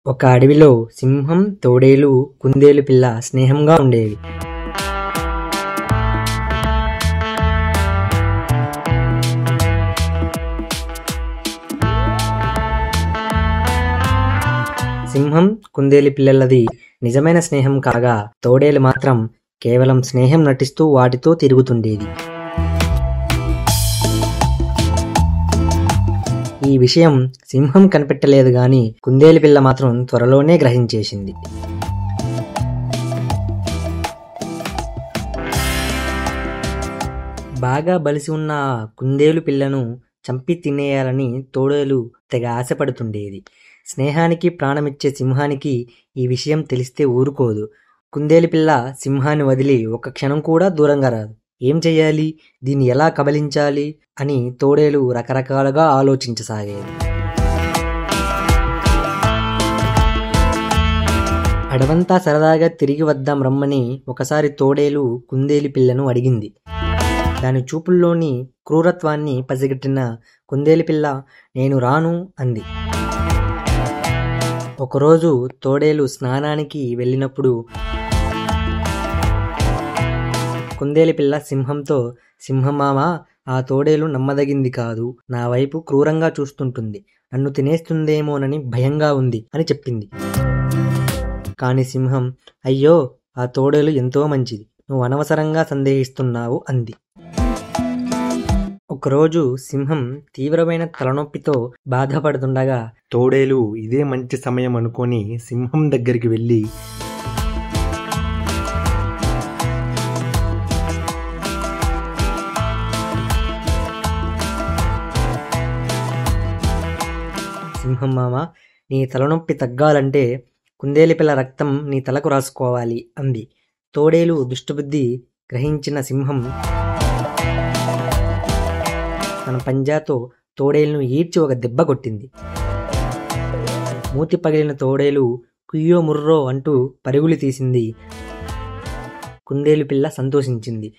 ఒక అడవిలో సింహం, తోడేలు, కుందేలు పిల్ల స్నేహంగా ఉండేవి. సింహం, కుందేలు పిల్లలది నిజమైన స్నేహం కాగా, తోడేలు మాత్రం కేవలం స్నేహం నటిస్తూ వాటితో తిరుగుతుండేది. ఈ విషయం సింహం కనిపెట్టలేదు గాని కుందేలు పిల్ల మాత్రం త్వరలోనే గ్రహించేసింది. బాగా బలిసి ఉన్న ఆ కుందేలు పిల్లను చంపి తినేయాలని తోడేలు తెగ ఆశపడుతుండేది. స్నేహానికి ప్రాణమిచ్చే సింహానికి ఈ విషయం తెలిస్తే ఊరుకోదు. కుందేలు పిల్ల సింహాన్ని వదిలి ఒక్క క్షణం కూడా దూరంగా రాదు. ఏం చెయ్యాలి, దీన్ని ఎలా కబలించాలి అని తోడేలు రకరకాలుగా ఆలోచించసాగేది. అడవంతా సరదాగా తిరిగి వద్దాం రమ్మని ఒకసారి తోడేలు కుందేలు పిల్లను అడిగింది. దాని చూపుల్లోని క్రూరత్వాన్ని పసిగట్టిన కుందేలు పిల్ల నేను రాను అంది. ఒకరోజు తోడేలు స్నానానికి వెళ్ళినప్పుడు కుందేలు పిల్ల సింహంతో, సింహమామ, ఆ తోడేలు నమ్మదగింది కాదు, నా వైపు క్రూరంగా చూస్తుంటుంది, నన్ను తినేస్తుందేమోనని భయంగా ఉంది అని చెప్పింది. కాని సింహం, అయ్యో, ఆ తోడేలు ఎంతో మంచిది, నువ్వు అనవసరంగా సందేహిస్తున్నావు అంది. ఒకరోజు సింహం తీవ్రమైన తలనొప్పితో బాధపడుతుండగా తోడేలు ఇదే మంచి సమయం అనుకొని సింహం దగ్గరికి వెళ్ళి, సింహం మామ, నీ తలనొప్పి తగ్గాలంటే కుందేలు పిల్ల రక్తం నీ తలకు రాసుకోవాలి అంది. తోడేలు దుష్టబుద్ధి గ్రహించిన సింహం తన పంజాతో తోడేలును ఈడ్చి ఒక దెబ్బ కొట్టింది. మూతి పగిలిన తోడేలు కుయ్యో ముర్రో అంటూ పరుగులు తీసింది. కుందేలు పిల్ల సంతోషించింది.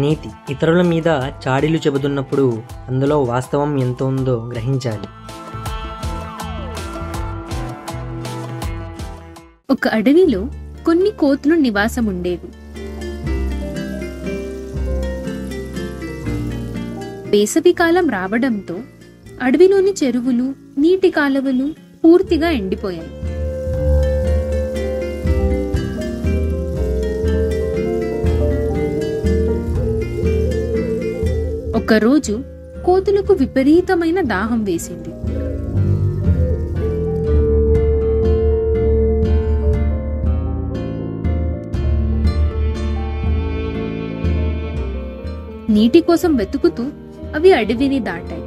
నీతి: ఇతరుల మీద చాడీలు చెబుతున్నప్పుడు అందులో వాస్తవం ఎంత ఉందో గ్రహించాలి. ఒక అడవిలో కొన్ని కోతులు నివాసం ఉండేవి. వేసవికాలం రావడంతో అడవిలోని చెరువులు, నీటి కాలువలు పూర్తిగా ఎండిపోయాయి. ఒకరోజు కోతులకు విపరీతమైన దాహం వేసింది. నీటి కోసం వెతుకుతూ అవి అడవిని దాటాయి.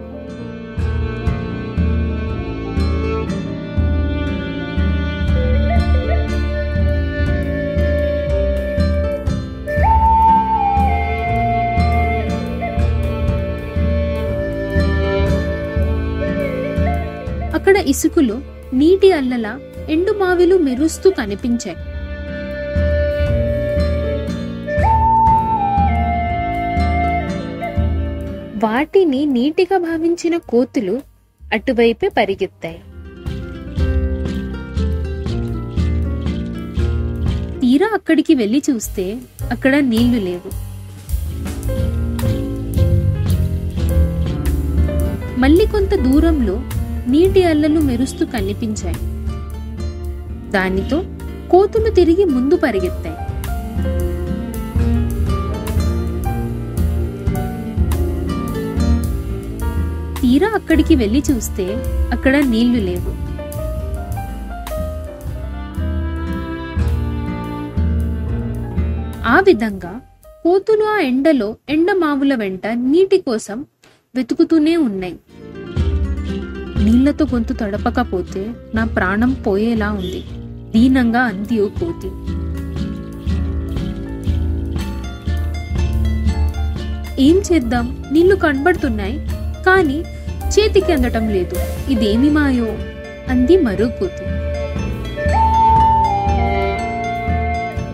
అక్కడ ఇసుకలో నీటి అల్లల ఎండు మావిలు మెరుస్తూ కనిపించాయి. వాటిని నీటిగా భావించిన కోతులు అటువైపే పరిగెత్తాయి. తీరా అక్కడికి వెళ్లి చూస్తే అక్కడ నీళ్లు లేవు. మళ్ళీ కొంత దూరంలో నీటి అల్లలు మెరుస్తూ కనిపించాయి. దానితో కోతులు తిరిగి ముందు పరిగెత్తాయి. తీరా అక్కడికి వెళ్లి చూస్తే అక్కడ నీళ్లు లేవు. ఆ విధంగా కోతులు ఆ ఎండలో ఎండమావుల వెంట నీటి కోసం వెతుకుతూనే ఉన్నాయి. నీళ్లతో గొంతు తడపకపోతే నా ప్రాణం పోయేలా ఉంది, దీనంగా అంది ఓ కోతి. ఏం చేద్దాం, నీళ్లు కనబడుతున్నాయి కానీ చేతికి అందటం లేదు, ఇదేమి మాయో అంది మరో కోతి.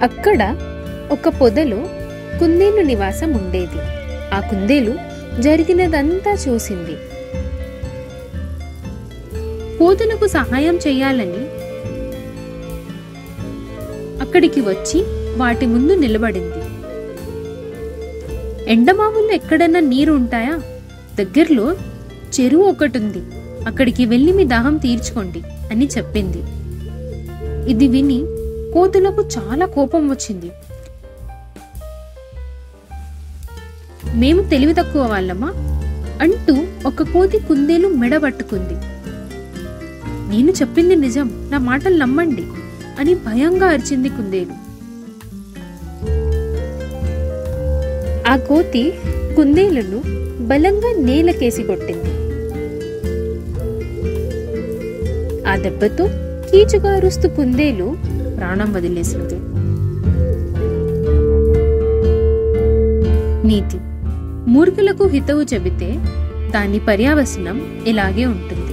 అక్కడ ఒక పొదలో కుందేలు నివాసం ఉండేది. ఆ కుందేలు జరిగినదంతా చూసింది. కోతులకు సహాయం చేయాలని అక్కడికి వచ్చి వాటి ముందు నిలబడింది. ఎండమావుల్లో ఎక్కడన్నా నీరు ఉంటాయా? దగ్గరలో చెరువు ఒకటుంది, అక్కడికి వెళ్ళి మీ దాహం తీర్చుకోండి అని చెప్పింది. ఇది విని కోతులకు చాలా కోపం వచ్చింది. మేము తెలివి తక్కువ వాళ్ళమా అంటూ ఒక కోతి కుందేలు మెడ పట్టుకుంది. నేను చెప్పింది నిజం, నా మాటలు నమ్మండి అని భయంగా అరిచింది కుందేలు. ఆ కోతి కుందేలును బలంగా నేలకేసి కొట్టింది. ఆ దెబ్బతో కీచుగా అరుస్తూ కుందేలు ప్రాణం వదిలేసింది. నీతి: మూర్ఖులకు హితవు చెబితే దాని పర్యవసనం ఇలాగే ఉంటుంది.